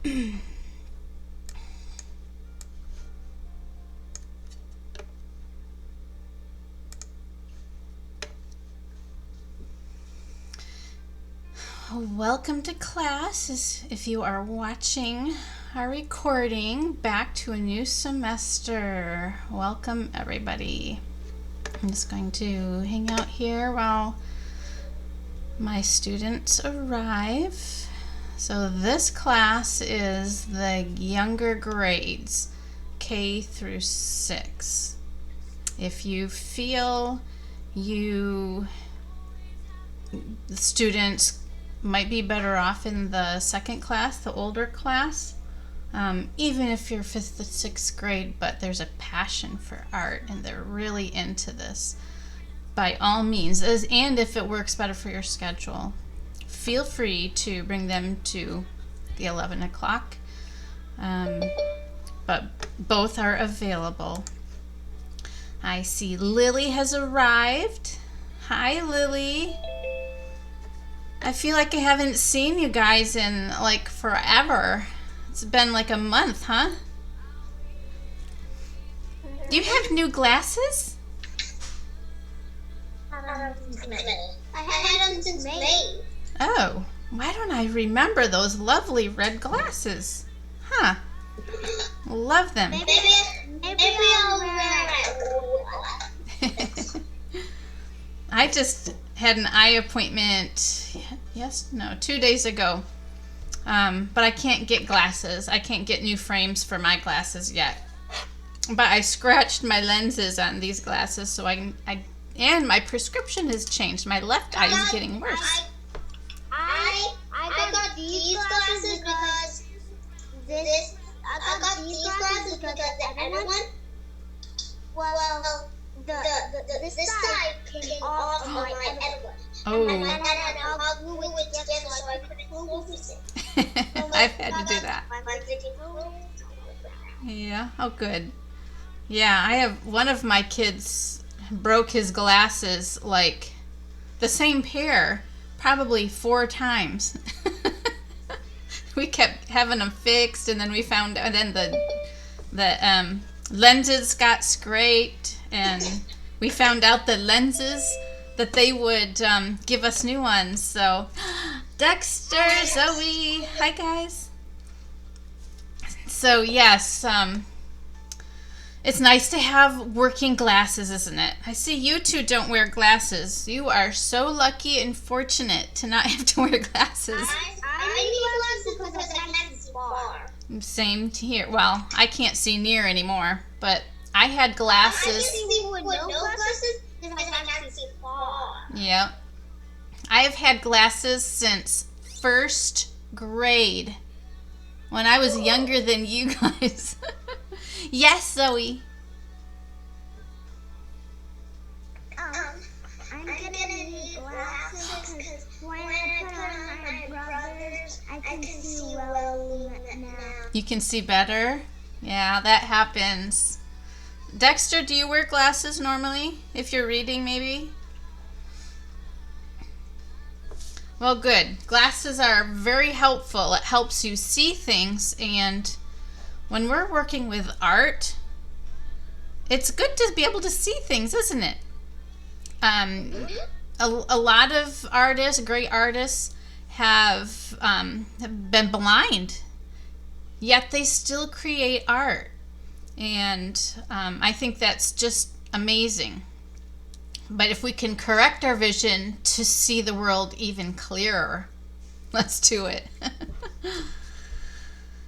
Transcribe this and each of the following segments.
Welcome to class. If you are watching our recording, back to a new semester. Welcome, everybody. I'm just going to hang out here while my students arrive. So this class is the younger grades, K through 6. If you feel the students might be better off in the second class, the older class, even if you're 5th to 6th grade, but there's a passion for art and they're really into this, by all means, and if it works better for your schedule, feel free to bring them to the 11 o'clock, but both are available. I see Lily has arrived. Hi, Lily. I feel like I haven't seen you guys in like forever. It's been like a month, huh? Do you have new glasses? I had them since May. Oh, why don't I remember those lovely red glasses? Huh. Love them. Maybe I'll wear my I just had an eye appointment 2 days ago, but I can't get glasses. I can't get new frames for my glasses yet, but I scratched my lenses on these glasses, so and my prescription has changed. My left eye is getting worse. I got these glasses because the other one, this side came off my other one. Oh. And I had to glue it together so I couldn't close it. I've had to do that. Yeah, oh good. Yeah, I have one of my kids broke his glasses, like the same pair, probably 4 times. We kept having them fixed, and then we found, and then the lenses got scraped, and we found out the lenses that they would give us new ones. So Dexter, Zoe, hi guys. So yes, it's nice to have working glasses, isn't it? I see you two don't wear glasses. You are so lucky and fortunate to not have to wear glasses. I need glasses because I can't see far. Same here. Well, I can't see near anymore, but I had glasses. I can see with no glasses because I can't see far. Yep. I have had glasses since 1st grade, when I was younger than you guys. Yes, Zoe. I'm gonna need glasses because when I put on my brother's, I can see well now. You can see better? Yeah, that happens. Dexter, do you wear glasses normally? If you're reading, maybe? Well, good. Glasses are very helpful. It helps you see things, and when we're working with art, it's good to be able to see things, isn't it? A lot of artists, great artists, have been blind, yet they still create art. And I think that's just amazing. But if we can correct our vision to see the world even clearer, let's do it.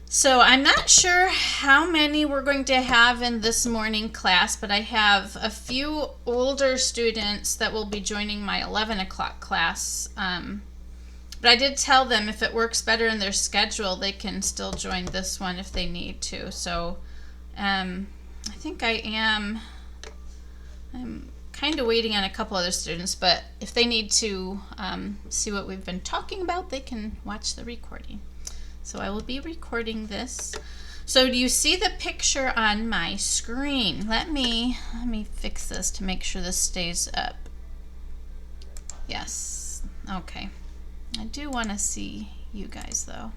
So I'm not sure how many we're going to have in this morning class, but I have a few older students that will be joining my 11 o'clock class. But I did tell them if it works better in their schedule, they can still join this one if they need to. So I think I'm kind of waiting on a couple other students, but if they need to see what we've been talking about, they can watch the recording. So I will be recording this. So do you see the picture on my screen? Let me fix this to make sure this stays up. Yes. Okay. I do want to see you guys though.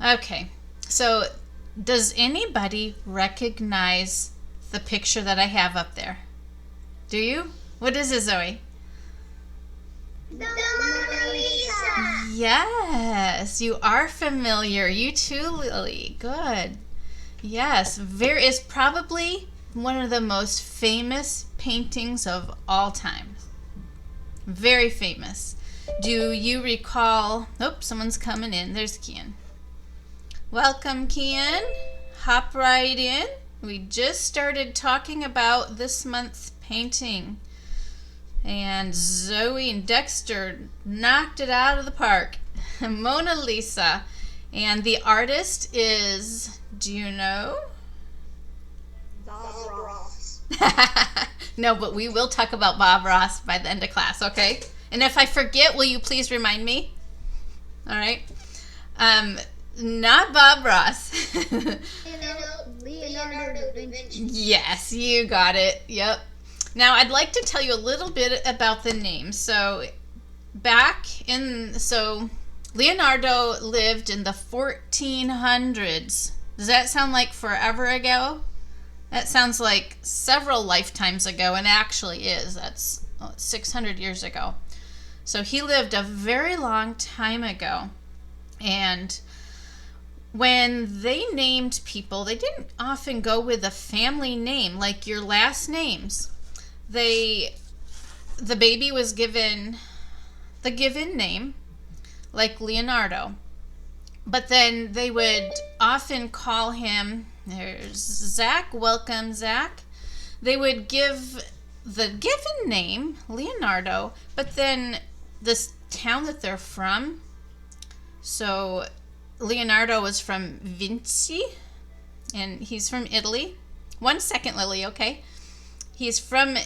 Okay. So, does anybody recognize the picture that I have up there? Do you? What is it, Zoe? The Mona Lisa. Yes, you are familiar. You too, Lily. Good. Yes, it's probably one of the most famous paintings of all time. Very famous. Do you recall? Oh, someone's coming in. There's Kian. Welcome, Kian. Hop right in. We just started talking about this month's painting. And Zoe and Dexter knocked it out of the park. Mona Lisa. And the artist is, do you know? Bob Ross. No, but we will talk about Bob Ross by the end of class, okay? And if I forget, will you please remind me? All right. Not Bob Ross. Leonardo da Vinci. Yes, you got it. Yep. Now, I'd like to tell you a little bit about the name. So, Leonardo lived in the 1400s. Does that sound like forever ago? That sounds like several lifetimes ago, and actually is. That's 600 years ago. So he lived a very long time ago. And when they named people, they didn't often go with a family name, like your last names. The baby was given the given name, like Leonardo. But then they would often call him, there's Zach, welcome Zach. They would give the given name, Leonardo, but then this town that they're from, so Leonardo was from Vinci, and he's from Italy. 1 second, Lily, okay? He's from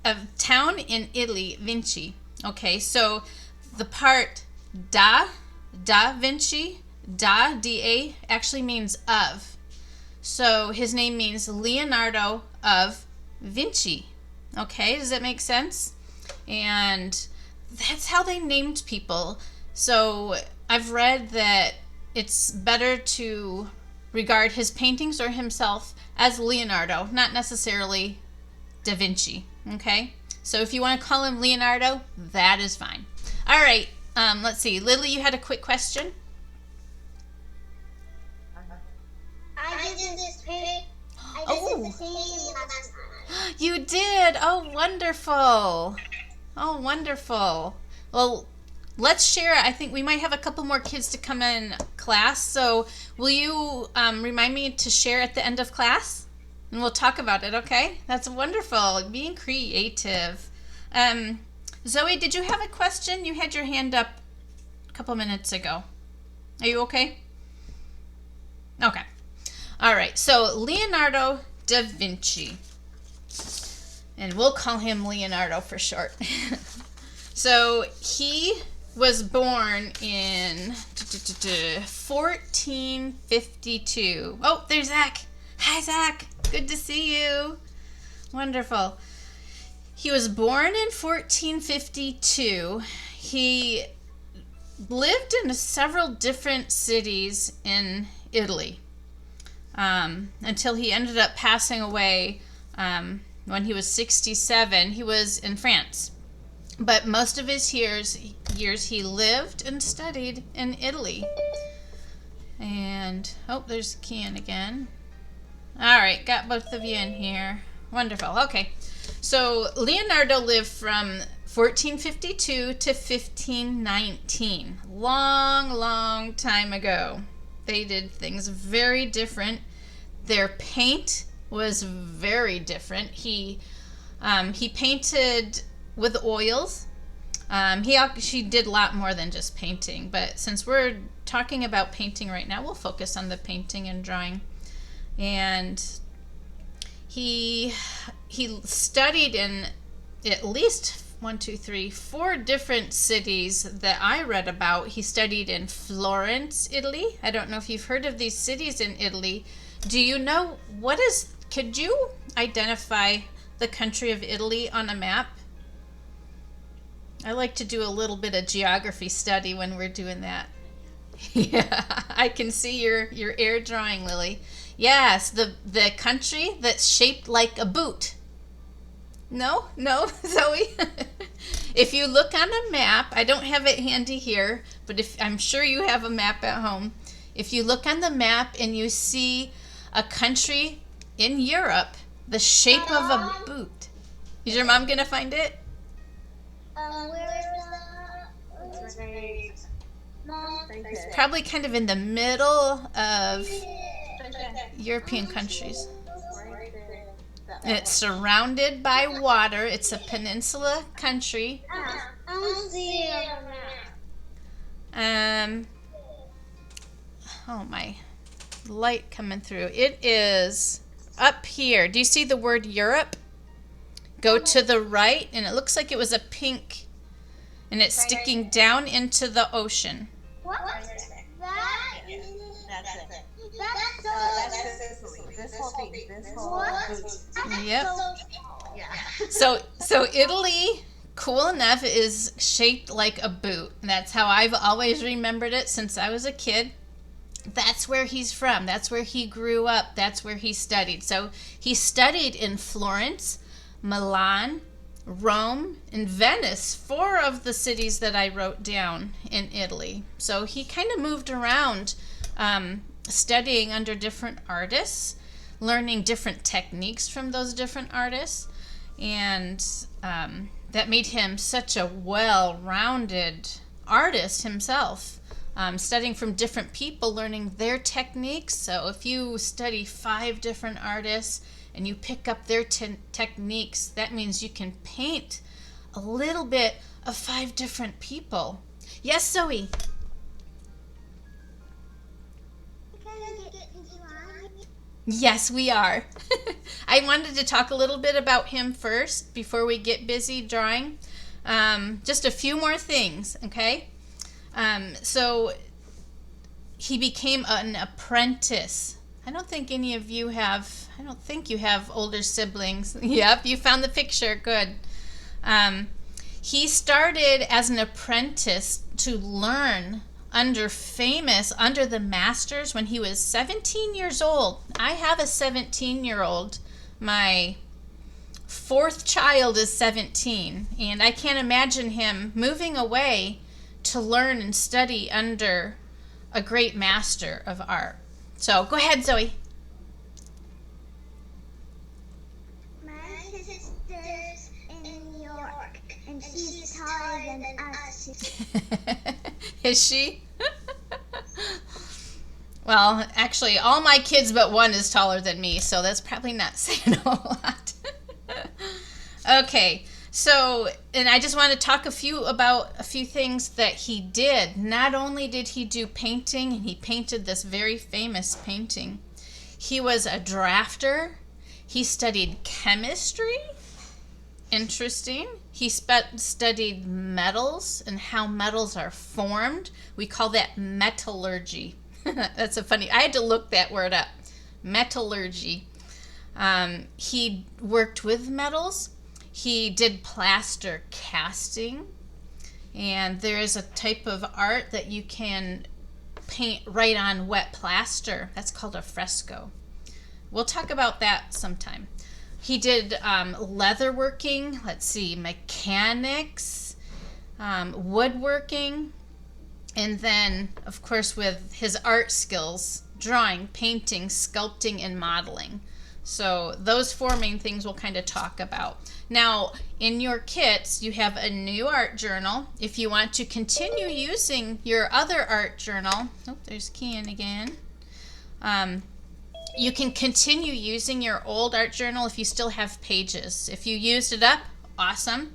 a town in Italy, Vinci. Okay, so the part daVinci, D-A, actually means of. So his name means Leonardo of Vinci. Okay, does that make sense? And that's how they named people. So I've read that it's better to regard his paintings or himself as Leonardo, not necessarily Da Vinci. Okay, so if you want to call him Leonardo, that is fine. All right, let's see. Lily, you had a quick question? I did this painting. I did the same last night. You did. Oh, wonderful. Oh, wonderful. Well, let's share. I think we might have a couple more kids to come in class. So will you remind me to share at the end of class? And we'll talk about it, okay? That's wonderful. Being creative. Zoe, did you have a question? You had your hand up a couple minutes ago. Are you okay? Okay. All right. So Leonardo da Vinci. And we'll call him Leonardo for short. So he was born in 1452. Oh, there's Zach. Hi, Zach. Good to see you. Wonderful. He was born in 1452. He lived in several different cities in Italy until he ended up passing away when he was 67. He was in France. But most of his years he lived and studied in Italy. And, oh, there's Kian again. All right, got both of you in here. Wonderful. Okay. So Leonardo lived from 1452 to 1519. Long, long time ago. They did things very different. Their paint was very different. He painted with oils. He actually did a lot more than just painting, but since we're talking about painting right now, we'll focus on the painting and drawing. And he studied in at least 4 different cities that I read about. He studied in Florence, Italy. I don't know if you've heard of these cities in Italy. Do you know could you identify the country of Italy on a map? I like to do a little bit of geography study when we're doing that. Yeah, I can see your air drawing, Lily. Yes, the country that's shaped like a boot. No, no, Zoe. If you look on a map, I don't have it handy here, but if I'm sure you have a map at home. If you look on the map and you see a country in Europe, the shape of a boot. Is your mom gonna find it? Where is that? It's right. Mom? Probably kind of in the middle of European countries. Right there. And it's surrounded by water. It's a peninsula country. I don't see it on the map. Oh my light coming through. It is up here. Do you see the word Europe? Go to the right, and it looks like it was a pink, and it's sticking down into the ocean. What? That is... That's it. That's so... That's Sicily. This whole thing. This whole boot. Yep. Yeah. So Italy, cool enough, is shaped like a boot. And that's how I've always remembered it since I was a kid. That's where he's from. That's where he grew up. That's where he studied. So he studied in Florence, Milan, Rome, and Venice, 4 of the cities that I wrote down in Italy. So he kind of moved around, studying under different artists, learning different techniques from those different artists, and that made him such a well-rounded artist himself. Studying from different people, learning their techniques. So if you study 5 different artists and you pick up their techniques, that means you can paint a little bit of 5 different people. Yes, Zoe? Yes, we are. I wanted to talk a little bit about him first before we get busy drawing. Just a few more things, okay? So he became an apprentice. I don't think any of you have, I don't think you have older siblings. Yep, you found the picture, good. He started as an apprentice to learn under the masters when he was 17 years old. I have a 17-year-old. My 4th child is 17, and I can't imagine him moving away to learn and study under a great master of art. So go ahead, Zoe. My sister's in New York, and she's taller than us. Is she? Well, actually, all my kids but one is taller than me, so that's probably not saying a whole lot. Okay, so, and I just want to talk about a few things that he did. Not only did he do painting, and he painted this very famous painting, he was a drafter. He studied chemistry. Interesting. He studied metals and how metals are formed. We call that metallurgy. That's a funny, I had to look that word up. Metallurgy. He worked with metals. He did plaster casting. And there is a type of art that you can paint right on wet plaster. That's called a fresco. We'll talk about that sometime. He did leatherworking, let's see, mechanics, woodworking, and then, of course, with his art skills, drawing, painting, sculpting, and modeling. So those 4 main things we'll kind of talk about. Now, in your kits, you have a new art journal. If you want to continue using your other art journal, oh, there's Kian again. You can continue using your old art journal if you still have pages. If you used it up, awesome.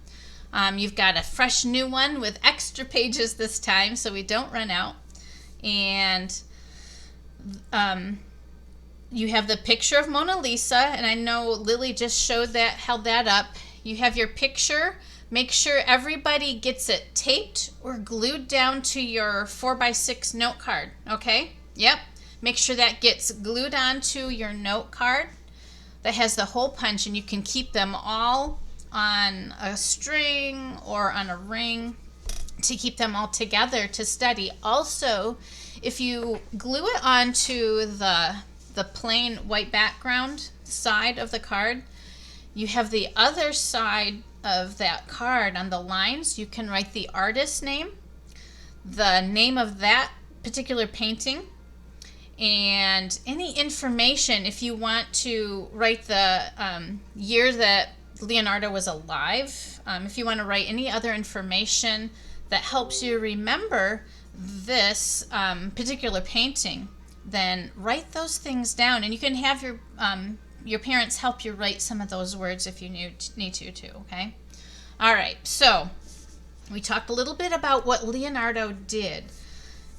You've got a fresh new one with extra pages this time so we don't run out. And you have the picture of Mona Lisa, and I know Lily just held that up. You have your picture. Make sure everybody gets it taped or glued down to your 4x6 note card, okay? Yep. Make sure that gets glued onto your note card that has the hole punch, and you can keep them all on a string or on a ring to keep them all together to study. Also, if you glue it onto the plain white background side of the card, you have the other side of that card on the lines. You can write the artist's name, the name of that particular painting, and any information. If you want to write the year that Leonardo was alive, if you want to write any other information that helps you remember this particular painting, then write those things down, and you can have your parents help you write some of those words if you need to too, okay? All right, so we talked a little bit about what Leonardo did,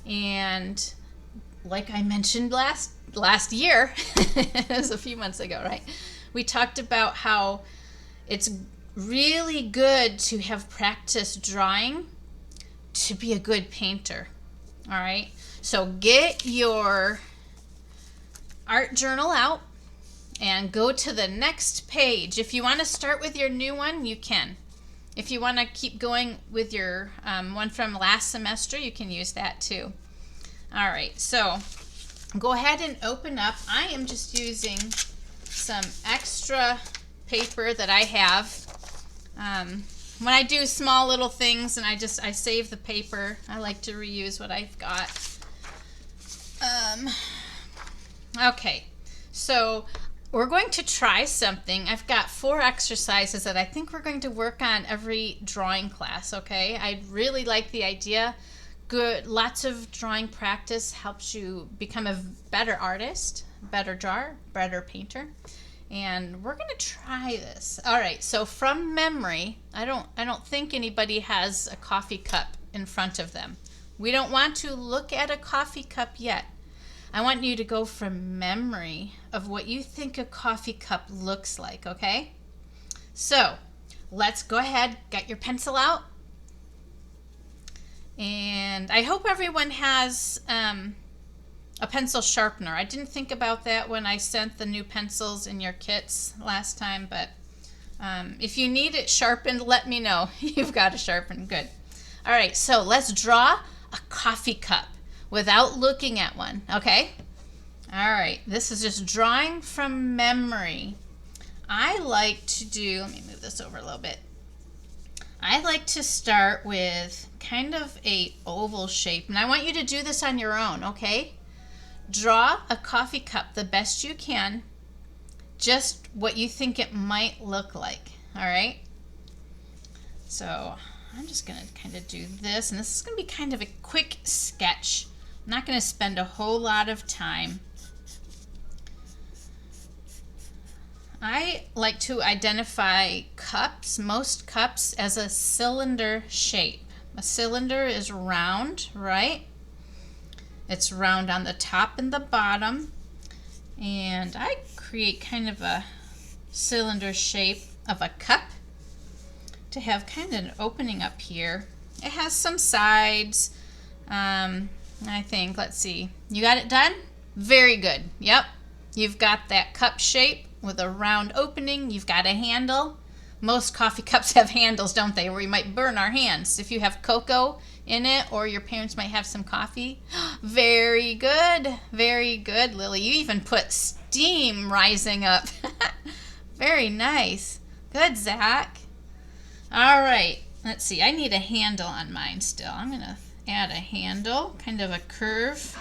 and like I mentioned last year, it was a few months ago, right? We talked about how it's really good to have practiced drawing to be a good painter, all right? So get your art journal out and go to the next page. If you want to start with your new one, you can. If you want to keep going with your one from last semester, you can use that too. All right, so go ahead and open up. I am just using some extra paper that I have. When I do small little things and I save the paper, I like to reuse what I've got. Okay, so we're going to try something. I've got 4 exercises that I think we're going to work on every drawing class, okay? I really like the idea. Good, lots of drawing practice helps you become a better artist, better drawer, better painter. And we're going to try this. All right, so from memory, I don't think anybody has a coffee cup in front of them. We don't want to look at a coffee cup yet. I want you to go from memory of what you think a coffee cup looks like, okay? So let's go ahead, get your pencil out. And I hope everyone has a pencil sharpener. I didn't think about that when I sent the new pencils in your kits last time, but if you need it sharpened, let me know. You've got it sharpened. Good. All right, so let's draw a coffee cup without looking at one, okay? All right, this is just drawing from memory. I like to do, let me move this over a little bit. I like to start with kind of a oval shape, and I want you to do this on your own, okay? Draw a coffee cup the best you can, just what you think it might look like, all right? So I'm just gonna kind of do this, and this is gonna be kind of a quick sketch. I'm not gonna spend a whole lot of time. I like to identify cups, most cups, as a cylinder shape. A cylinder is round, right? It's round on the top and the bottom. And I create kind of a cylinder shape of a cup to have kind of an opening up here. It has some sides, I think. Let's see. You got it done? Very good. Yep. You've got that cup shape with a round opening. You've got a handle. Most coffee cups have handles, don't they? Where you might burn our hands if you have cocoa in it, or your parents might have some coffee. Very good. Very good, Lily. You even put steam rising up. Very nice. Good, Zach. All right. Let's see. I need a handle on mine still. I'm going to add a handle, kind of a curve,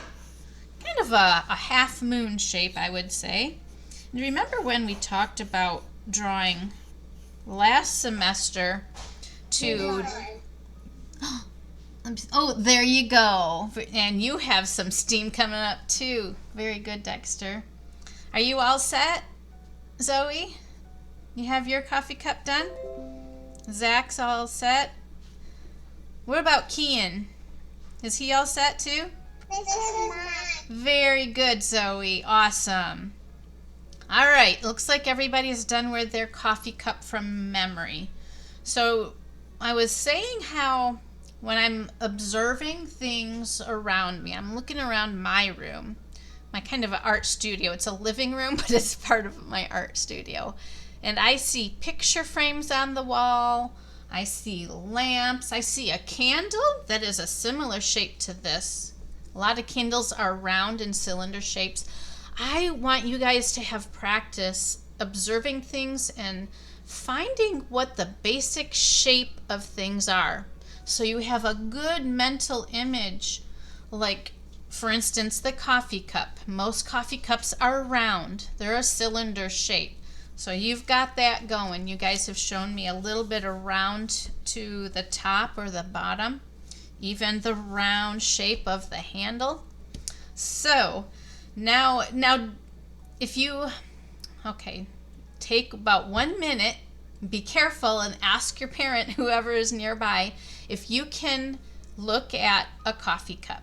kind of a half moon shape, I would say. And remember when we talked about drawing last semester to... Oh, there you go. And you have some steam coming up too. Very good, Dexter. Are you all set, Zoe? You have your coffee cup done? Zach's all set. What about Kian? Is he all set too? This is mine. Very good, Zoe. Awesome. All right. Looks like everybody's done with their coffee cup from memory. So I was saying how when I'm observing things around me, I'm looking around my room, my kind of art studio. It's a living room, but it's part of my art studio. And I see picture frames on the wall. I see lamps. I see a candle that is a similar shape to this A lot of candles are round and cylinder shapes. I want you guys to have practice observing things and finding what the basic shape of things are. So you have a good mental image, like for instance, the coffee cup. Most coffee cups are round. They're a cylinder shape. So you've got that going. You guys have shown me a little bit of round to the top or the bottom, even the round shape of the handle. So now if you, okay, take about 1 minute, be careful and ask your parent, whoever is nearby, if you can look at a coffee cup.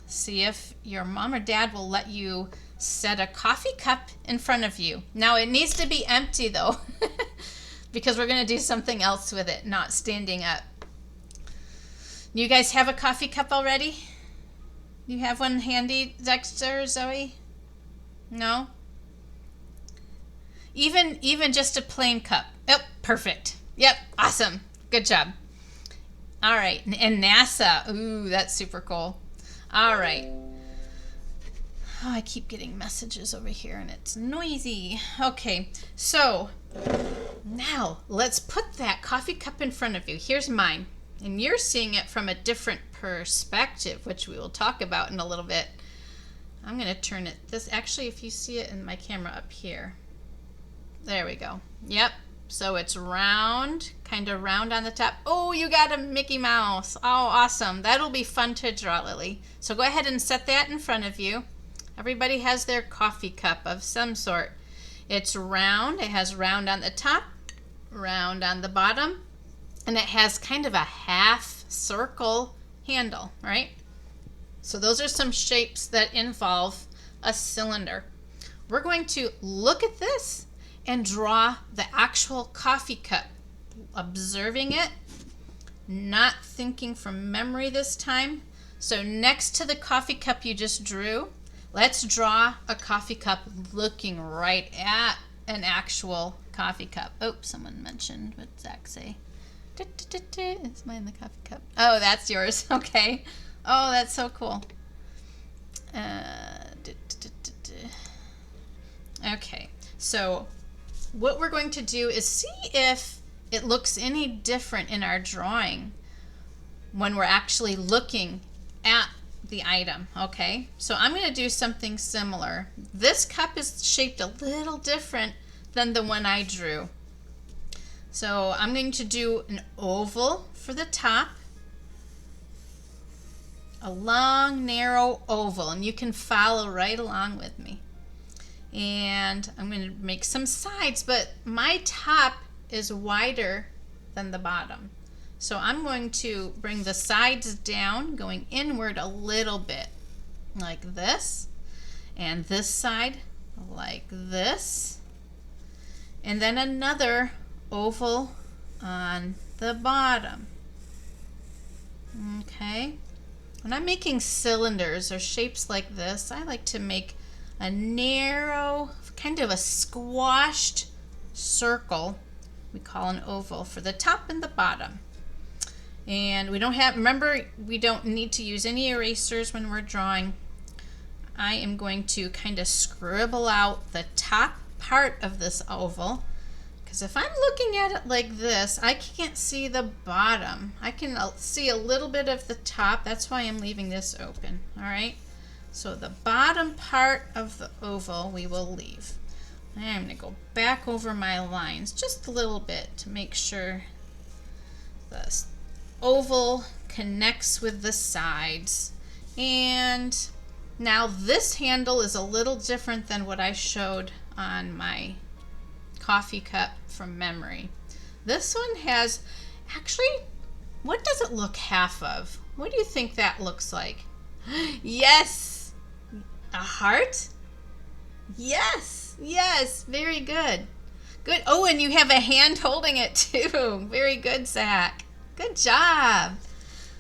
See if your mom or dad will let you set a coffee cup in front of you. Now it needs to be empty though, because we're going to do something else with it, not standing up. You guys have a coffee cup already? You have one handy, Dexter, Zoe? No? Even just a plain cup. Oh, perfect. Yep, awesome. Good job. All right, and NASA. Ooh, that's super cool. All right. Oh, I keep getting messages over here and it's noisy. Okay, so now let's put that coffee cup in front of you. Here's mine. And you're seeing it from a different perspective, which we will talk about in a little bit. I'm going to turn it this. Actually, if you see it in my camera up here. There we go. Yep. So it's round, kind of round on the top. Oh, you got a Mickey Mouse. Oh, awesome. That'll be fun to draw, Lily. So go ahead and set that in front of you. Everybody has their coffee cup of some sort. It's round. It has round on the top, round on the bottom, and it has kind of a half circle handle, right? So those are some shapes that involve a cylinder. We're going to look at this and draw the actual coffee cup, observing it, not thinking from memory this time. So next to the coffee cup you just drew, let's draw a coffee cup looking right at an actual coffee cup. Oh, someone mentioned, what did Zach say? Is mine the coffee cup? Oh, that's yours. Okay. Oh, that's so cool. Okay, so what we're going to do is see if it looks any different in our drawing when we're actually looking at the item, okay? So I'm going to do something similar. This cup is shaped a little different than the one I drew. So I'm going to do an oval for the top, a long, narrow oval, and you can follow right along with me. And I'm going to make some sides, but my top is wider than the bottom. So I'm going to bring the sides down, going inward a little bit, like this, and this side like this, and then another oval on the bottom. Okay. When I'm making cylinders or shapes like this, I like to make a narrow, kind of a squashed circle, we call an oval, for the top and the bottom. And we don't have, remember, we don't need to use any erasers when we're drawing. I am going to kind of scribble out the top part of this oval, because if I'm looking at it like this, I can't see the bottom. I can see a little bit of the top. That's why I'm leaving this open. All right. So the bottom part of the oval we will leave. I'm going to go back over my lines just a little bit to make sure the oval connects with the sides. And now this handle is a little different than what I showed on my coffee cup from memory. This one has, actually, what does it look half of? What do you think that looks like? Yes! A heart? Yes, yes, very good. Good. Oh, and you have a hand holding it too. Very good, Zach. Good job.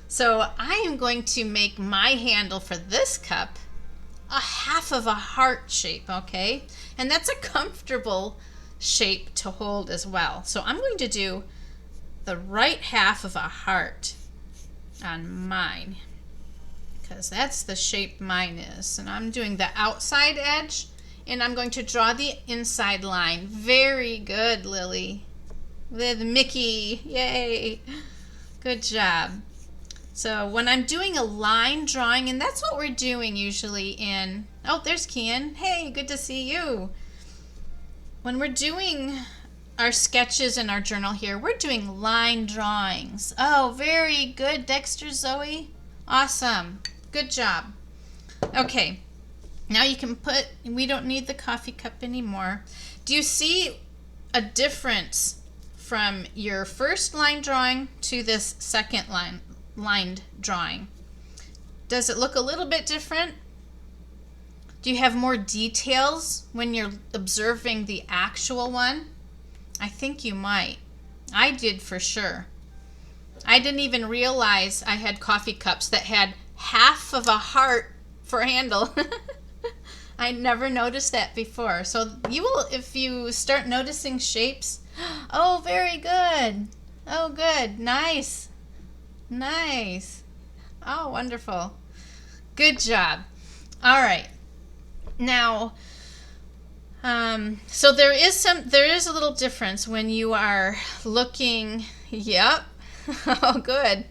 So I am going to make my handle for this cup a half of a heart shape, okay? And that's a comfortable shape to hold as well. So I'm going to do the right half of a heart on mine, because that's the shape mine is. And I'm doing the outside edge, and I'm going to draw the inside line. Very good, Lily. With Mickey. Yay. Good job. So when I'm doing a line drawing, and that's what we're doing usually in, oh, there's Kian. Hey, good to see you. When we're doing our sketches in our journal here, we're doing line drawings. Oh, very good, Dexter, Zoe. Awesome. Good job. Okay, now you can put, we don't need the coffee cup anymore. Do you see a difference from your first line drawing to this second lined drawing? Does it look a little bit different? Do you have more details when you're observing the actual one? I think you might. I did for sure. I didn't even realize I had coffee cups that had half of a heart for handle. I never noticed that before. So you will, if you start noticing shapes. Oh, very good. Oh, good. Nice. Nice. Oh, wonderful. Good job. All right. Now, so there is a little difference when you are looking. Yep. Oh, good.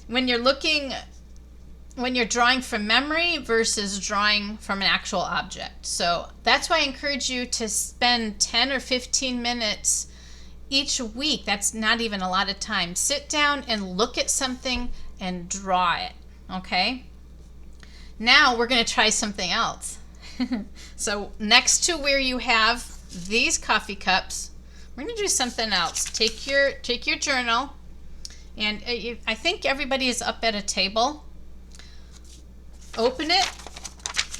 When you're drawing from memory versus drawing from an actual object. So that's why I encourage you to spend 10 or 15 minutes each week. That's not even a lot of time. Sit down and look at something and draw it. Okay? Now we're going to try something else. So next to where you have these coffee cups, we're going to do something else. Take your journal, and I think everybody is up at a table. Open it,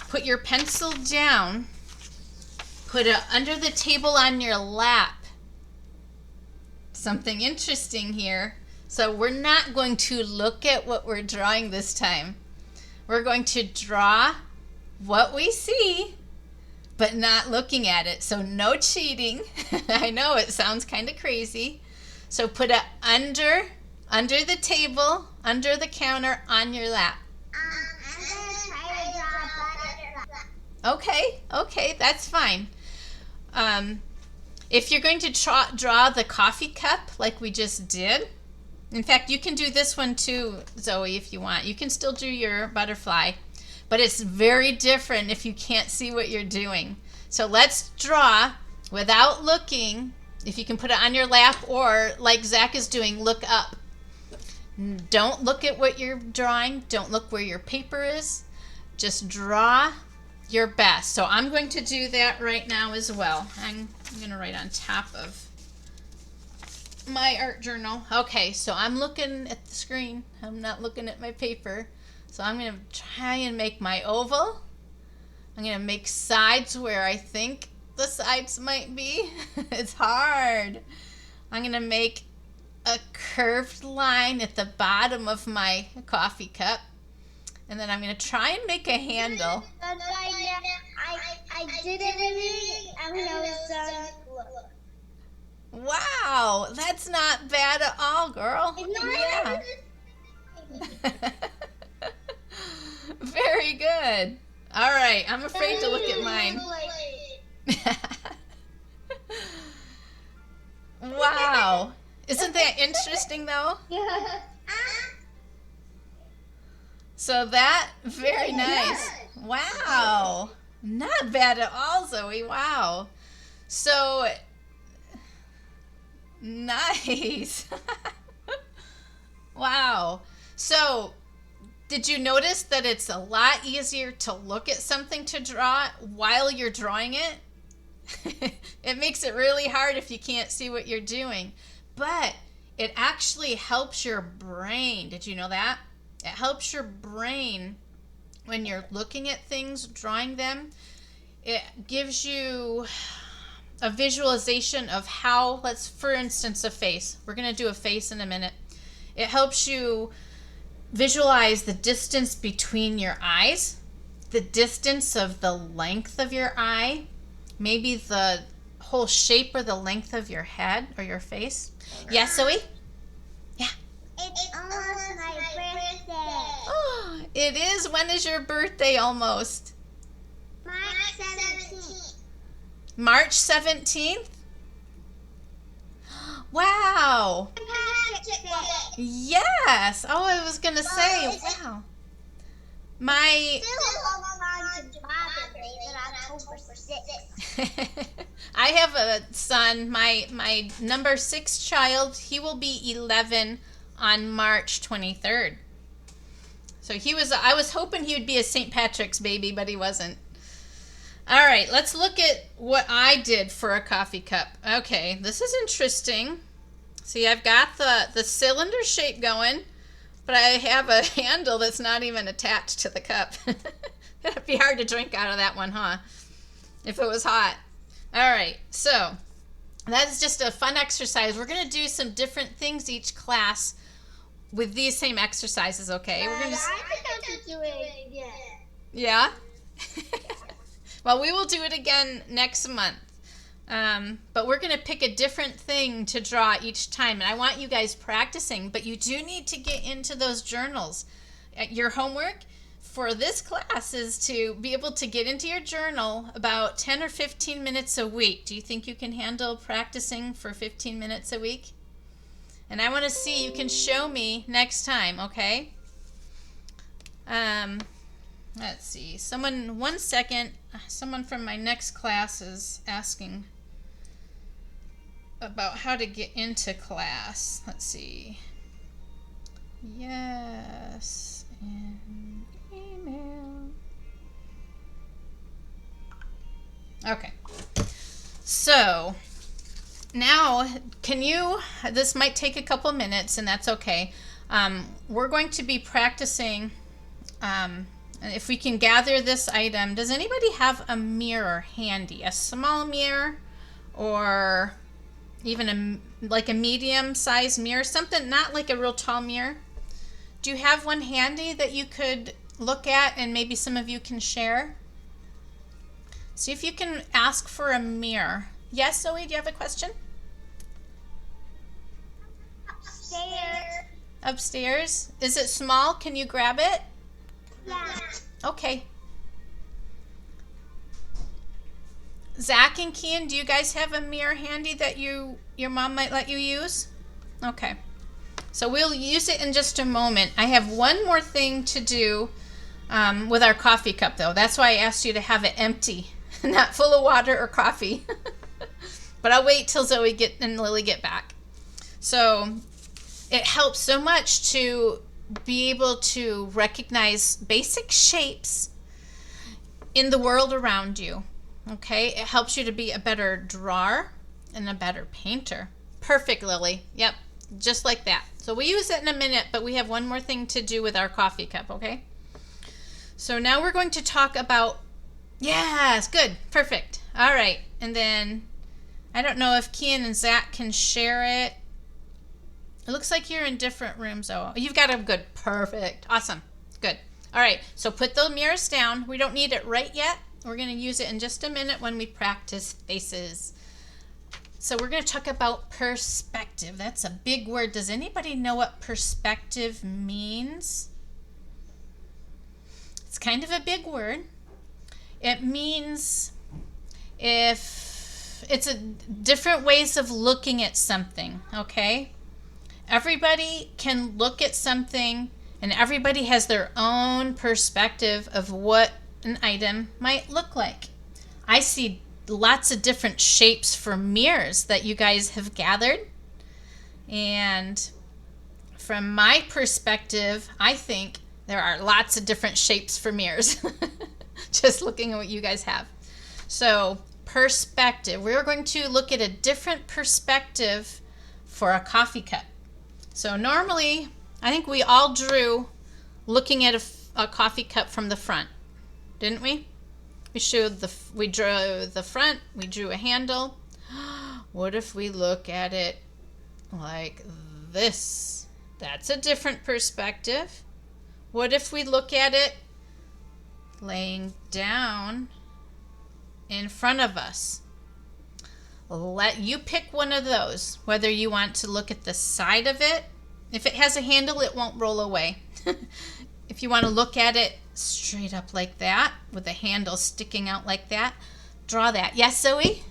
put your pencil down, put it under the table on your lap. Something interesting here. So we're not going to look at what we're drawing this time. We're going to draw what we see, but not looking at it. So no cheating. I know it sounds kind of crazy. So put it under the table, under the counter, on your lap. I'm gonna try to draw a butterfly. Okay, that's fine. If you're going to draw the coffee cup like we just did, in fact, you can do this one too, Zoe, if you want. You can still do your butterfly, but it's very different if you can't see what you're doing. So let's draw without looking. If you can put it on your lap, or like Zach is doing, look up. Don't look at what you're drawing. Don't look where your paper is. Just draw your best. So I'm going to do that right now as well. I'm going to write on top of my art journal. Okay, so I'm looking at the screen. I'm not looking at my paper. So I'm going to try and make my oval. I'm going to make sides where I think the sides might be. It's hard. I'm going to make a curved line at the bottom of my coffee cup. And then I'm going to try and make a handle. That's why I did everything and when I was done. Wow, that's not bad at all, girl. Yeah. Very good. All right, I'm afraid to look at mine. Wow. Isn't that interesting, though? Yeah. So that, very nice. Wow. Not bad at all, Zoe. Wow. So, nice. Wow. So, did you notice that it's a lot easier to look at something to draw while you're drawing it? It makes it really hard if you can't see what you're doing. But it actually helps your brain. Did you know that? It helps your brain when you're looking at things, drawing them. It gives you a visualization of how, let's, for instance, a face. We're going to do a face in a minute. It helps you visualize the distance between your eyes, the distance of the length of your eye, maybe the whole shape or the length of your head or your face. Yes, Zoe? Yeah. It's almost my birthday. It is. When is your birthday almost? March 17th. March 17th? Wow. Patrick's Day. Yes. Oh, I was going to say, wow. My Still on to Father's Day, but October 6th. I have a son, my number 6 child, he will be 11 on March 23rd. So I was hoping he would be a St. Patrick's baby, but he wasn't. All right, let's look at what I did for a coffee cup. Okay, this is interesting. See, I've got the cylinder shape going, but I have a handle that's not even attached to the cup. It'd be hard to drink out of that one, huh? If it was hot. All right, so that's just a fun exercise. We're going to do some different things each class with these same exercises, okay? We're gonna I think I could do it again. Yeah? Well, we will do it again next month. But we're going to pick a different thing to draw each time. And I want you guys practicing, but you do need to get into those journals. Your homework for this class is to be able to get into your journal about 10 or 15 minutes a week. Do you think you can handle practicing for 15 minutes a week? And I want to see, you can show me next time, okay? Let's see. One second. Someone from my next class is asking about how to get into class. Let's see. Yes. And email. Okay. So now, this might take a couple minutes, and that's okay. We're going to be practicing, if we can gather this item. Does anybody have a mirror handy? A small mirror or even like a medium-sized mirror? Something, not like a real tall mirror. Do you have one handy that you could look at and maybe some of you can share? See if you can ask for a mirror. Yes, Zoe, do you have a question? Upstairs. Upstairs? Is it small? Can you grab it? Yeah. Okay. Zach and Kian, do you guys have a mirror handy that your mom might let you use? Okay. So we'll use it in just a moment. I have one more thing to do with our coffee cup, though. That's why I asked you to have it empty, not full of water or coffee. But I'll wait till Zoe and Lily get back. So it helps so much to be able to recognize basic shapes in the world around you. Okay? It helps you to be a better drawer and a better painter. Perfect, Lily. Yep. Just like that. So we'll use it in a minute, but we have one more thing to do with our coffee cup, okay? So now we're going to talk about, yes, good, perfect. All right, and then I don't know if Kian and Zach can share it. It looks like you're in different rooms. Oh, you've got them. Good. Perfect. Awesome. Good. All right. So put the mirrors down. We don't need it right yet. We're going to use it in just a minute when we practice faces. So we're going to talk about perspective. That's a big word. Does anybody know what perspective means? It's kind of a big word. It means it's a different ways of looking at something, okay? Everybody can look at something, and everybody has their own perspective of what an item might look like. I see lots of different shapes for mirrors that you guys have gathered. And from my perspective, I think there are lots of different shapes for mirrors. Just looking at what you guys have. So, perspective. We're going to look at a different perspective for a coffee cup. So normally, I think we all drew looking at a coffee cup from the front, didn't we? We drew the front, we drew a handle. What if we look at it like this? That's a different perspective. What if we look at it laying down in front of us? Let you pick one of those, whether you want to look at the side of it. If it has a handle, it won't roll away. If If you want to look at it straight up like that, with the handle sticking out like that, draw that. Yes, Zoe?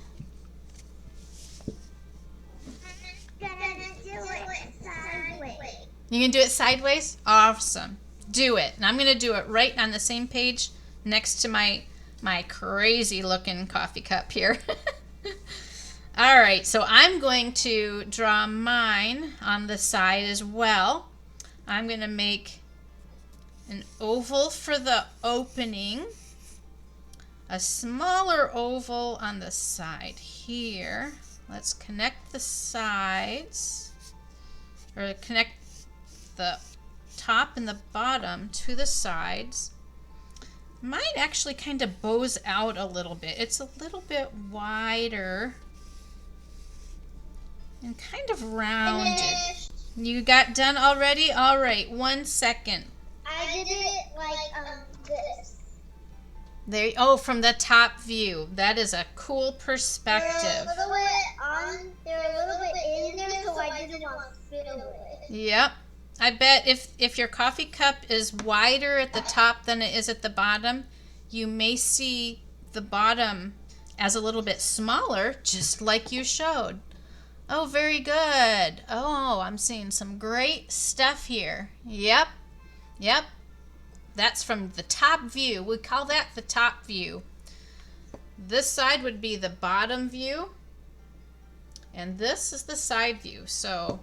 I'm gonna do it sideways. You can do it sideways? Awesome. Do it. And I'm going to do it right on the same page next to my crazy looking coffee cup here. All right, so I'm going to draw mine on the side as well. I'm going to make an oval for the opening, a smaller oval on the side here. Let's connect the sides, or connect the top and the bottom to the sides. Mine actually kind of bows out a little bit. It's a little bit wider and kind of rounded. Finished. You got done already? All right, 1 second. I did it like this. There. Oh, from the top view. That is a cool perspective. They're a little bit in there, so I didn't want to fill it. Yep. I bet if your coffee cup is wider at the top than it is at the bottom, you may see the bottom as a little bit smaller, just like you showed. Oh, very good. Oh, I'm seeing some great stuff here. Yep. Yep. That's from the top view. We call that the top view. This side would be the bottom view, and this is the side view. So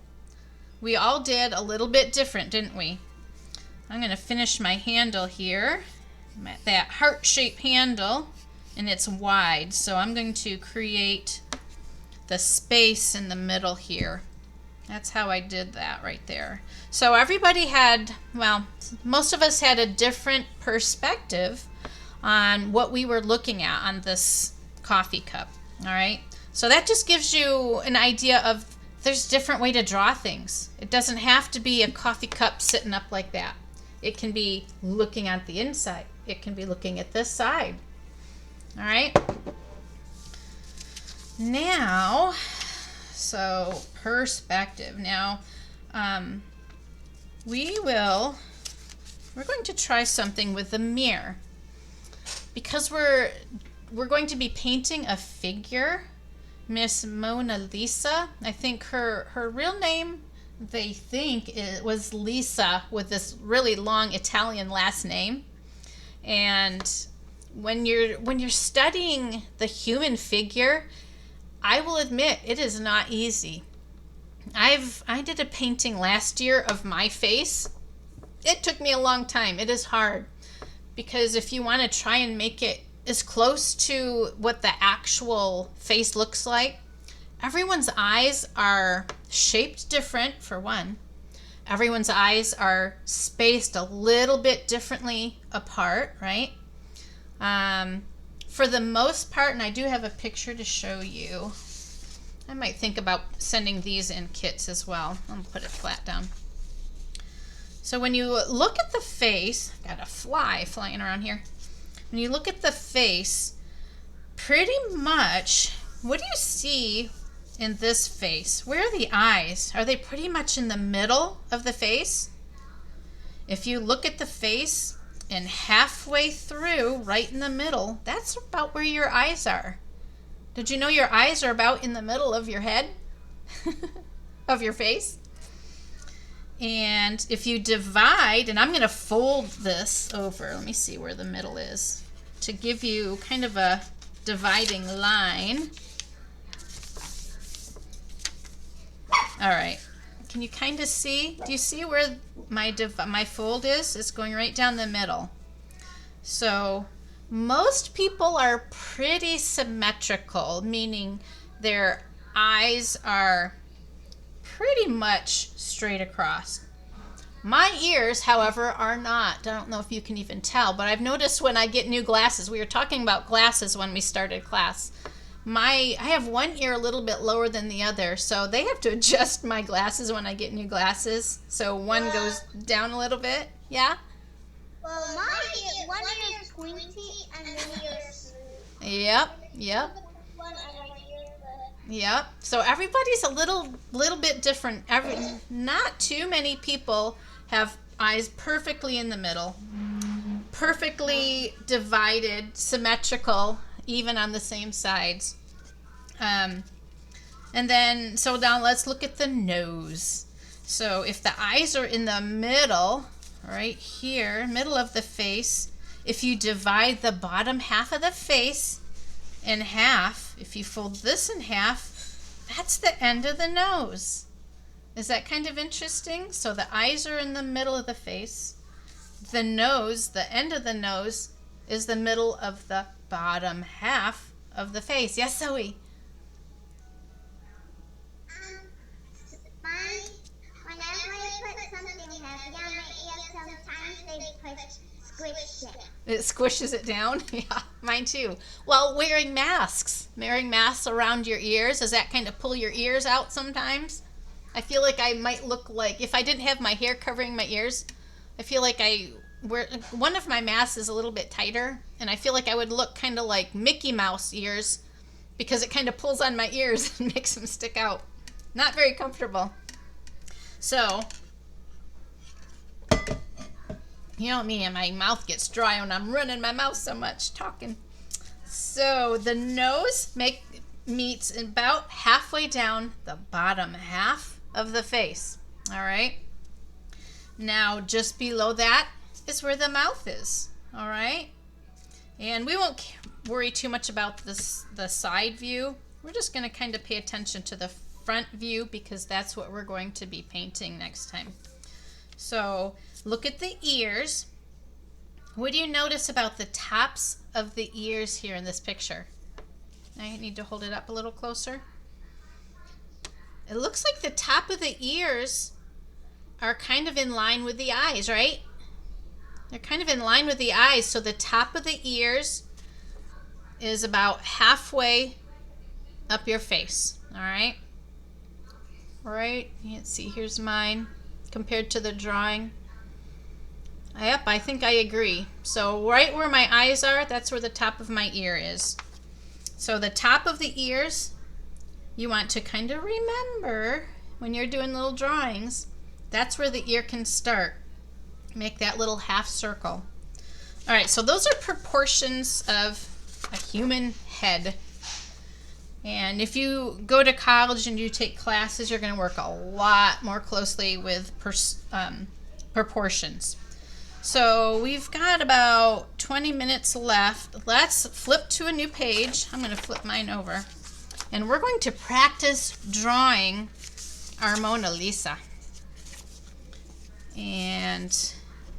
we all did a little bit different, didn't we? I'm going to finish my handle here. That heart-shaped handle, and it's wide. So I'm going to create the space in the middle here. That's how I did that right there. So everybody had, well, most of us had a different perspective on what we were looking at on this coffee cup. All right. So that just gives you an idea of there's a different way to draw things. It doesn't have to be a coffee cup sitting up like that. It can be looking at the inside. It can be looking at this side. All right. Now, so perspective. Now, we're going to try something with the mirror, because we're going to be painting a figure, Miss Mona Lisa. I think her real name, they think it was Lisa with this really long Italian last name. And when you're studying the human figure, I will admit it is not easy. I did a painting last year of my face. It took me a long time. It is hard, because if you want to try and make it as close to what the actual face looks like, everyone's eyes are shaped different, for one. Everyone's eyes are spaced a little bit differently apart, right? For the most part, and I do have a picture to show you. I might think about sending these in kits as well. I'm gonna put it flat down. So when you look at the face, got a fly flying around here. When you look at the face, pretty much, what do you see in this face? Where are the eyes? Are they pretty much in the middle of the face? If you look at the face and halfway through, right in the middle, that's about where your eyes are. Did you know your eyes are about in the middle of your head? Of your face? And if you divide, and I'm going to fold this over, let me see where the middle is, to give you kind of a dividing line. All right. Can you kind of see? Do you see where my fold is? It's going right down the middle. So most people are pretty symmetrical, meaning their eyes are pretty much straight across. My ears, however, are not. I don't know if you can even tell, but I've noticed when I get new glasses, we were talking about glasses when we started class. I have one ear a little bit lower than the other, so they have to adjust my glasses when I get new glasses. So one goes down a little bit. Yeah? Well, one ear is pointy and one ear is smooth. Yep. Yep. So everybody's a little bit different. Not too many people have eyes perfectly in the middle, perfectly divided, symmetrical, even on the same sides. And then, so now let's look at the nose. So if the eyes are in the middle, right here, middle of the face, if you divide the bottom half of the face in half, if you fold this in half, that's the end of the nose. Is that kind of interesting? So the eyes are in the middle of the face. The nose, the end of the nose, is the middle of the bottom half of the face. Yes, Zoe? Whenever I put something heavy on my ear, sometimes they squish it. It squishes it down? Yeah, mine too. Well, wearing masks around your ears, does that kind of pull your ears out sometimes? I feel like I might look like, if I didn't have my hair covering my ears, I feel like one of my masks is a little bit tighter, and I feel like I would look kind of like Mickey Mouse ears because it kind of pulls on my ears and makes them stick out. Not very comfortable. So, you know me, and my mouth gets dry when I'm running my mouth so much talking. So the nose meets about halfway down the bottom half of the face. All right. Now just below that is where the mouth is. All right. And we won't worry too much about the side view. We're just going to kind of pay attention to the front view because that's what we're going to be painting next time. So look at the ears. What do you notice about the tops of the ears here in this picture? I need to hold it up a little closer. It looks like the top of the ears are kind of in line with the eyes, right? They're kind of in line with the eyes. So the top of the ears is about halfway up your face, all right? Right, you can see, here's mine compared to the drawing. Yep, I think I agree. So right where my eyes are, that's where the top of my ear is. So the top of the ears, you want to kind of remember when you're doing little drawings, that's where the ear can start. Make that little half circle. All right, so those are proportions of a human head. And if you go to college and you take classes, you're going to work a lot more closely with proportions. So we've got about 20 minutes left. Let's flip to a new page. I'm going to flip mine over. And we're going to practice drawing our Mona Lisa. And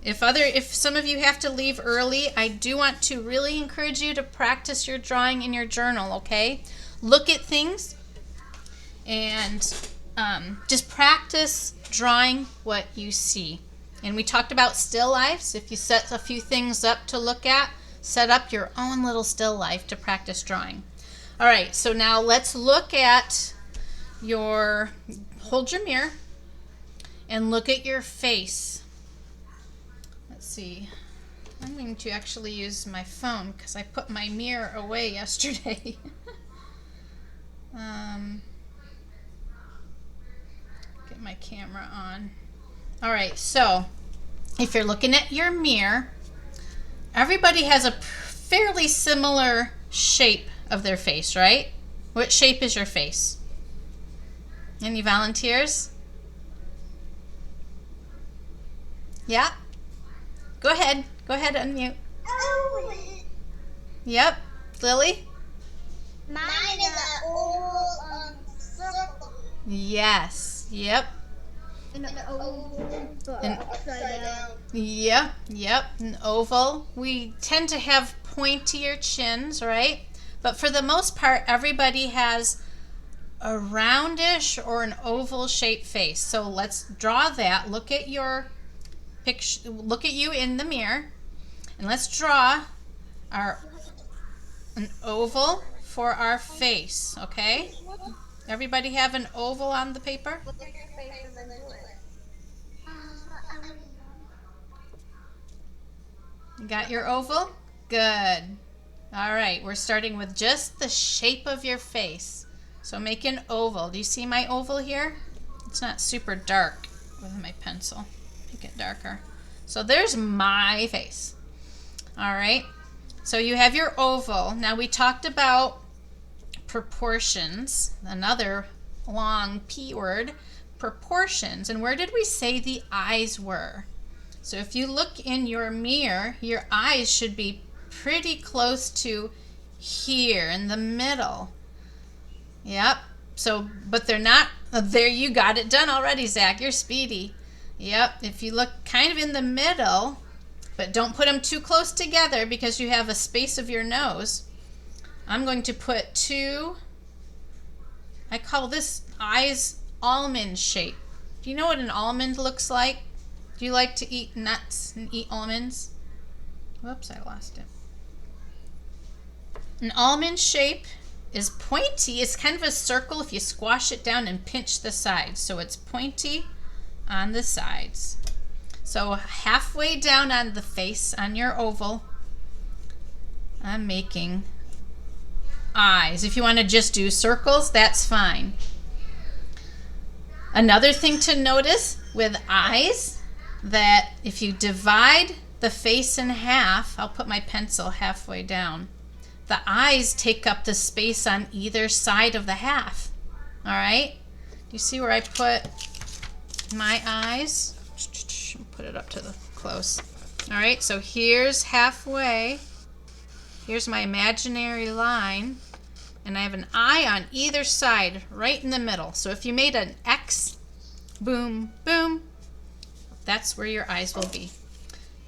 if some of you have to leave early, I do want to really encourage you to practice your drawing in your journal, okay? Look at things and just practice drawing what you see. And we talked about still lifes. If you set a few things up to look at, set up your own little still life to practice drawing. All right, so now let's look at hold your mirror and look at your face. Let's see. I'm going to actually use my phone because I put my mirror away yesterday. Get my camera on. All right, so if you're looking at your mirror, everybody has a fairly similar shape of their face, right? What shape is your face? Any volunteers? Yeah? Go ahead, unmute. Yep, Lily? Mine is an oval circle. Yes, yep. An oval upside down. Yep, an oval. We tend to have pointier chins, right? But for the most part, everybody has a roundish or an oval shaped face. So let's draw that. Look at your picture. Look at you in the mirror, and let's draw an oval for our face. Okay? Everybody have an oval on the paper? Look at your face and then do it. You got your oval? Good. All right, we're starting with just the shape of your face. So make an oval. Do you see my oval here? It's not super dark with my pencil. make it darker. So there's my face. All right. So you have your oval. Now we talked about proportions, another long P word, proportions. And where did we say the eyes were? So if you look in your mirror, your eyes should be pretty close to here in the middle. Yep. So, but they're not. There, you got it done already, Zach. You're speedy. Yep. If you look kind of in the middle, but don't put them too close together because you have a space of your nose. I'm going to put two, I call this eyes almond shape. Do you know what an almond looks like? Do you like to eat nuts and eat almonds? Whoops, I lost it. An almond shape is pointy. It's kind of a circle if you squash it down and pinch the sides. So it's pointy on the sides. So halfway down on the face on your oval, I'm making eyes. If you want to just do circles, that's fine. Another thing to notice with eyes, that if you divide the face in half, I'll put my pencil halfway down, the eyes take up the space on either side of the half. All right? Do you see where I put my eyes? Put it up to the close. All right, so here's halfway. Here's my imaginary line. And I have an eye on either side, right in the middle. So if you made an X, boom, boom, that's where your eyes will be.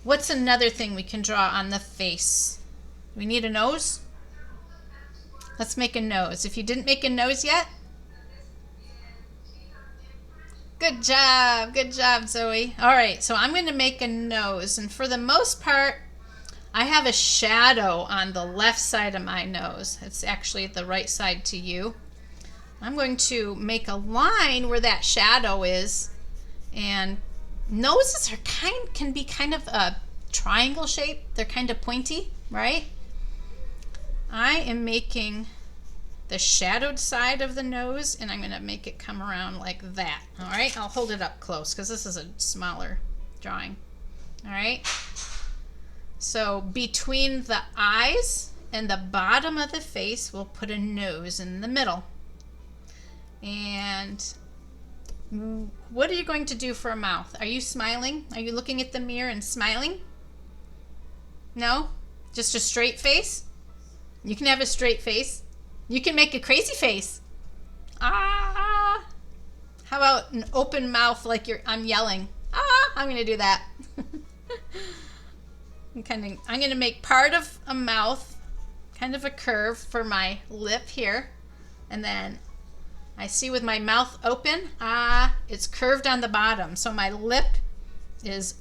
What's another thing we can draw on the face? Do we need a nose? Let's make a nose. If you didn't make a nose yet, good job, Zoe. All right, so I'm going to make a nose. And for the most part, I have a shadow on the left side of my nose. It's actually the right side to you. I'm going to make a line where that shadow is. And noses can be kind of a triangle shape. They're kind of pointy, right? I am making the shadowed side of the nose, and I'm going to make it come around like that. All right, I'll hold it up close because this is a smaller drawing. All right. So between the eyes and the bottom of the face, we'll put a nose in the middle. And what are you going to do for a mouth? Are you smiling? Are you looking at the mirror and smiling? No? Just a straight face? You can have a straight face. You can make a crazy face. Ah! How about an open mouth like I'm yelling? Ah! I'm going to do that. I'm going to make part of a mouth, kind of a curve for my lip here. And then I see with my mouth open, it's curved on the bottom. So my lip is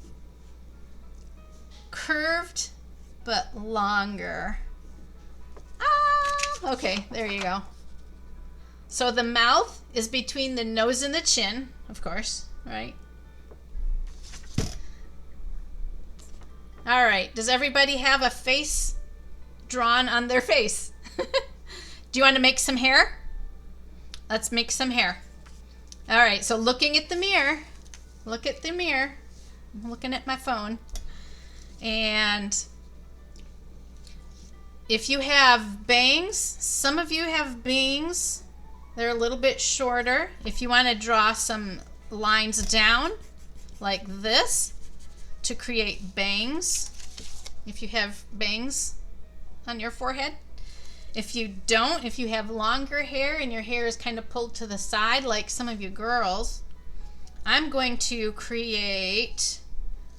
curved but longer. Okay, there you go. So the mouth is between the nose and the chin, of course, right? All right, does everybody have a face drawn on their face? Do you want to make some hair? Let's make some hair. All right, so looking at the mirror, look at the mirror. I'm looking at my phone. And if you have bangs, some of you have bangs. They're a little bit shorter. If you want to draw some lines down like this to create bangs, if you have bangs on your forehead. If you don't, if you have longer hair and your hair is kind of pulled to the side like some of you girls, I'm going to create,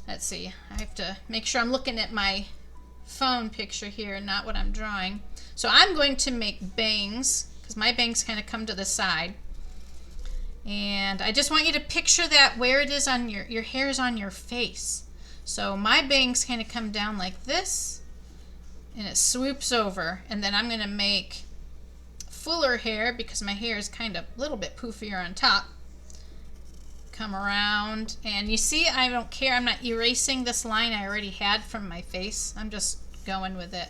let's see, I have to make sure I'm looking at my phone picture here and not what I'm drawing. So I'm going to make bangs because my bangs kind of come to the side. And I just want you to picture that where it is on your hair is on your face. So my bangs kind of come down like this and it swoops over. And then I'm going to make fuller hair because my hair is kind of a little bit poofier on top. Come around, and you see I don't care. I'm not erasing this line I already had from my face. I'm just going with it.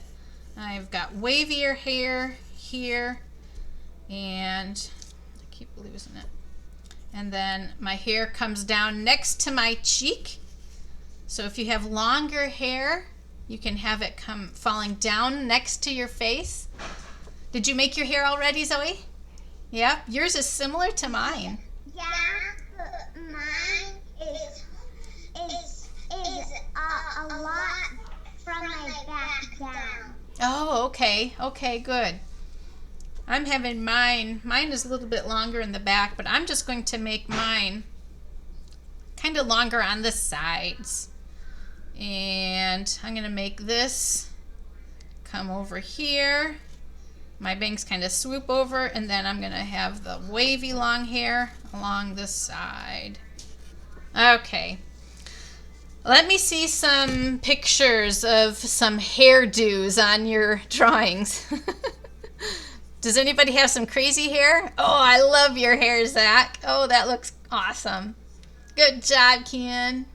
I've got wavier hair here, and I keep losing it. And then my hair comes down next to my cheek, So if you have longer hair, you can have it come falling down next to your face. Did you make your hair already, Zoe? Yeah, yours is similar to mine. Yeah, but mine is a lot from my back down. Oh, okay. Okay, good. I'm having mine is a little bit longer in the back, but I'm just going to make mine kind of longer on the sides. And I'm going to make this come over here. My bangs kind of swoop over, and then I'm going to have the wavy long hair along the side. Okay. Let me see some pictures of some hairdos on your drawings. Does anybody have some crazy hair? Oh, I love your hair, Zach. Oh, that looks awesome. Good job, Ken.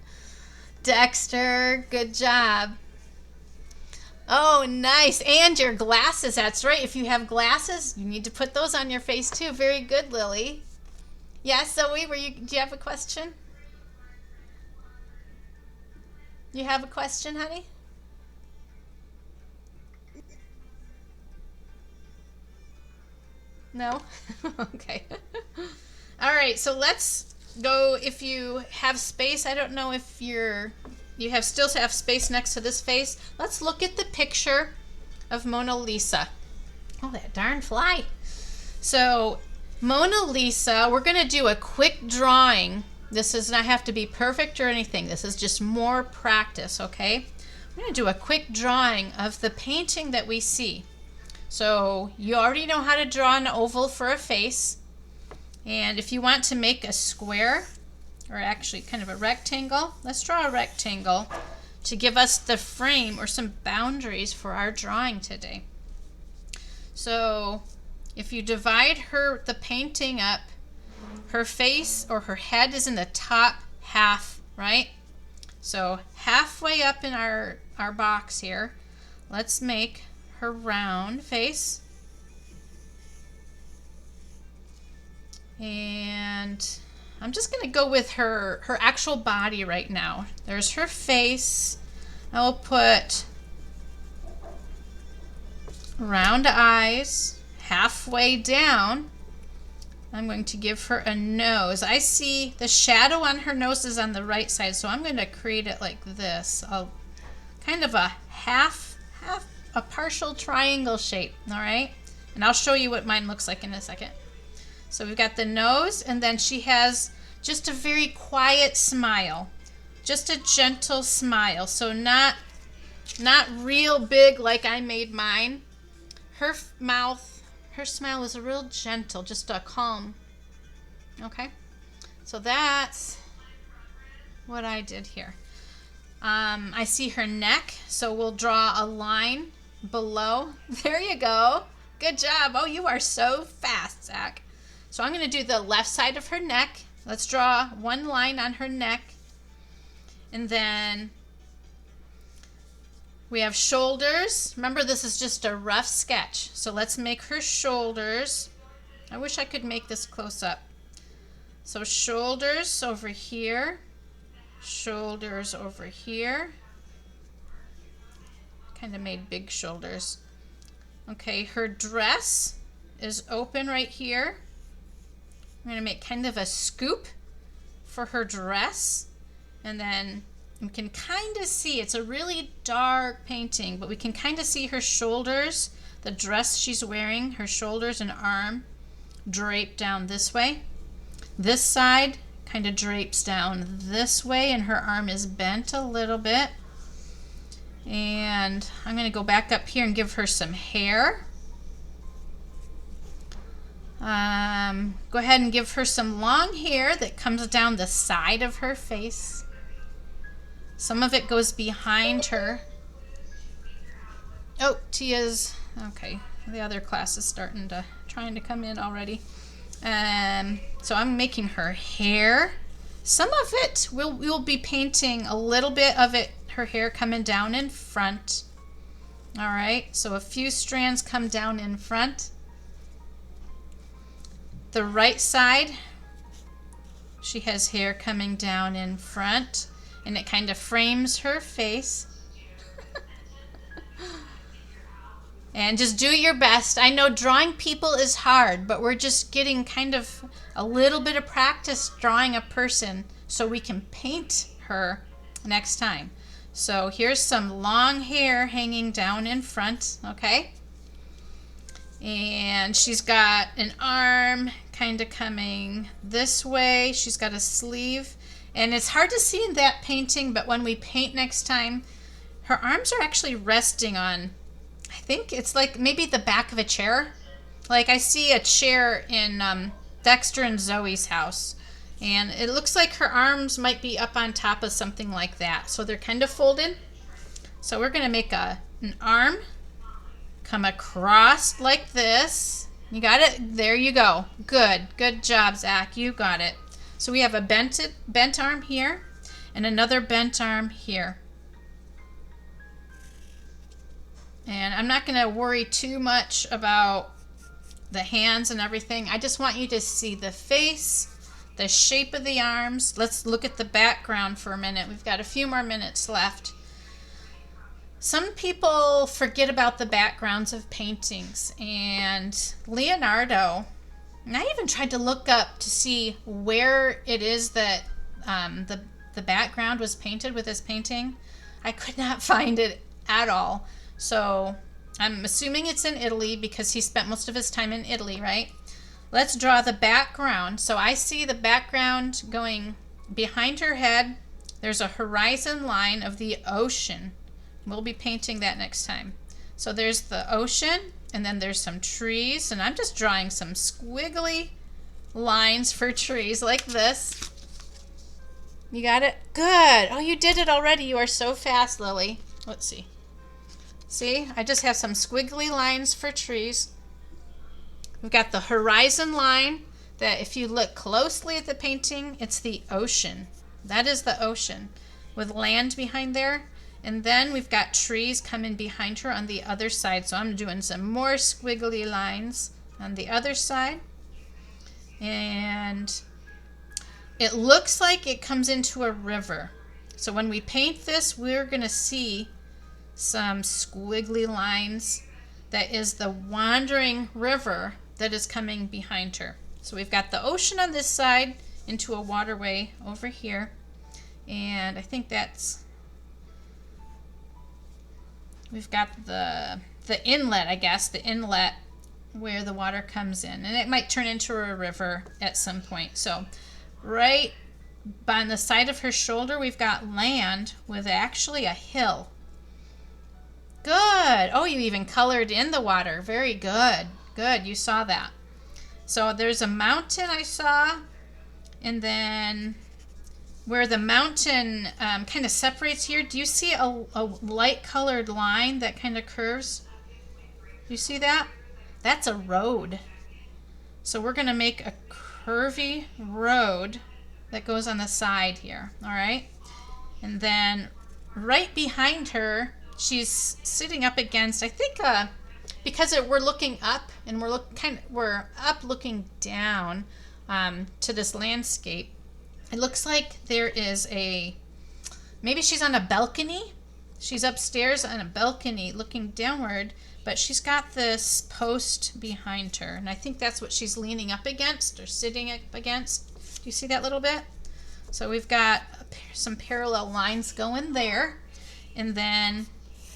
Dexter, good job. Oh, nice. And your glasses. That's right. If you have glasses, you need to put those on your face too. Very good, Lily. Yes, Zoe, do you have a question? You have a question, honey? No? Okay. All right, so let's go. If you have space, I don't know if you still have space next to this face. Let's look at the picture of Mona Lisa. Oh, that darn fly. So Mona Lisa, we're going to do a quick drawing. This does not have to be perfect or anything. This is just more practice, okay? I'm going to do a quick drawing of the painting that we see. So you already know how to draw an oval for a face. And if you want to make a square, or actually kind of a rectangle, let's draw a rectangle to give us the frame or some boundaries for our drawing today. So if you divide the painting up, her face or her head is in the top half, right? So halfway up in our box here, let's make her round face. And I'm just going to go with her actual body right now. There's her face. I will put round eyes halfway down. I'm going to give her a nose. I see the shadow on her nose is on the right side, so I'm going to create it like this. Kind of a a partial triangle shape, all right? And I'll show you what mine looks like in a second. So we've got the nose, and then she has just a very quiet smile. Just a gentle smile. So not real big like I made mine. Her smile is a real gentle, just a calm. Okay? So that's what I did here. I see her neck, so we'll draw a line below. There you go. Good job. Oh, you are so fast, Zach. So I'm going to do the left side of her neck. Let's draw one line on her neck. And then we have shoulders. Remember, this is just a rough sketch. So let's make her shoulders. I wish I could make this close up. So shoulders over here. Shoulders over here. Kind of made big shoulders. Okay, her dress is open right here. I'm going to make kind of a scoop for her dress. And then you can kind of see, it's a really dark painting, but we can kind of see her shoulders, the dress she's wearing, her shoulders and arm drape down this way. This side kind of drapes down this way, and her arm is bent a little bit. And I'm going to go back up here and give her some hair. Go ahead and give her some long hair that comes down the side of her face. Some of it goes behind her. Oh, Tia's, okay, the other class is trying to come in already. So I'm making her hair. Some of it, we'll be painting a little bit of it, her hair coming down in front. All right, so a few strands come down in front. The right side, she has hair coming down in front. and it kind of frames her face. And just do your best. I know drawing people is hard, but we're just getting kind of a little bit of practice drawing a person so we can paint her next time. So here's some long hair hanging down in front, okay? And she's got an arm kind of coming this way. She's got a sleeve. And it's hard to see in that painting, but when we paint next time, her arms are actually resting on, I think it's like maybe the back of a chair. Like I see a chair in Dexter and Zoe's house. And it looks like her arms might be up on top of something like that. So they're kind of folded. So we're going to make an arm come across like this. You got it? There you go. Good. Good job, Zach. You got it. So we have a bent arm here and another bent arm here. And I'm not going to worry too much about the hands and everything. I just want you to see the face, the shape of the arms. Let's look at the background for a minute. We've got a few more minutes left. Some people forget about the backgrounds of paintings, and Leonardo, and I even tried to look up to see where it is that the background was painted with this painting. I could not find it at all. So I'm assuming it's in Italy because he spent most of his time in Italy, right? Let's draw the background. So I see the background going behind her head. There's a horizon line of the ocean. We'll be painting that next time. So there's the ocean, and then there's some trees, and I'm just drawing some squiggly lines for trees like this. You got it? Good. Oh, you did it already. You are so fast, Lily. Let's see. See, I just have some squiggly lines for trees. We've got the horizon line that if you look closely at the painting, it's the ocean. That is the ocean with land behind there. And then we've got trees coming behind her on the other side. So I'm doing some more squiggly lines on the other side. And it looks like it comes into a river. So when we paint this, we're going to see some squiggly lines. That is the wandering river that is coming behind her. So we've got the ocean on this side into a waterway over here. And I think that's, we've got the inlet, I guess, the inlet where the water comes in. And it might turn into a river at some point. So right on the side of her shoulder, we've got land with actually a hill. Good. Oh, you even colored in the water. Very good. Good. You saw that. So there's a mountain I saw. And then where the mountain kind of separates here, do you see a light colored line that kind of curves? Do you see that? That's a road. So we're going to make a curvy road that goes on the side here. All right. And then right behind her, she's sitting up against, I think, because we're looking up and we're up looking down to this landscape. It looks like there is maybe she's on a balcony. She's upstairs on a balcony looking downward, but she's got this post behind her, and I think that's what she's leaning up against or sitting up against. Do you see that little bit? So we've got some parallel lines going there, and then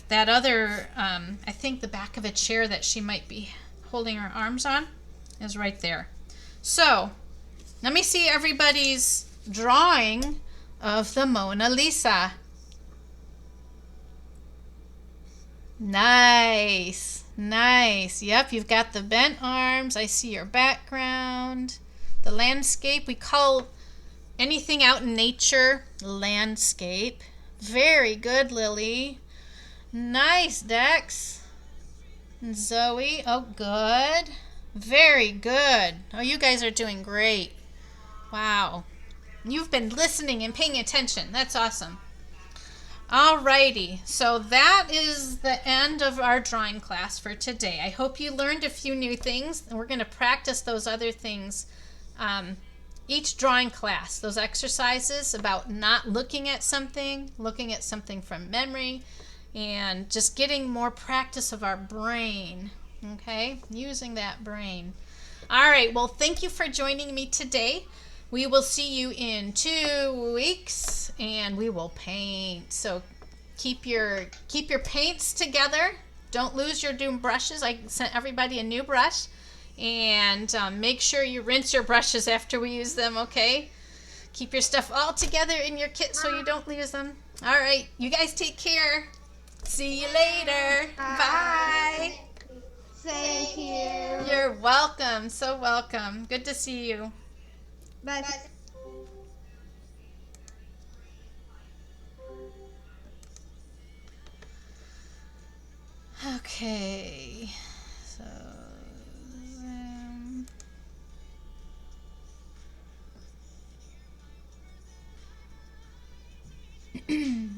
that other, I think the back of a chair that she might be holding her arms on is right there. So let me see everybody's drawing of the Mona Lisa. Nice. Nice. Yep, you've got the bent arms. I see your background. The landscape. We call anything out in nature landscape. Very good, Lily. Nice, Dex. And Zoe. Oh, good. Very good. Oh, you guys are doing great. Wow. You've been listening and paying attention. That's awesome. Alrighty. So that is the end of our drawing class for today. I hope you learned a few new things, and we're going to practice those other things each drawing class, those exercises about not looking at something from memory, and just getting more practice of our brain, okay? Using that brain. All right, well, thank you for joining me today. We will see you in 2 weeks, and we will paint. So keep your paints together. Don't lose your new brushes. I sent everybody a new brush. And make sure you rinse your brushes after we use them, okay? Keep your stuff all together in your kit so you don't lose them. All right, you guys take care. See you later. Bye. Thank you. You're welcome. So welcome. Good to see you. Bye. Okay. So Zoom.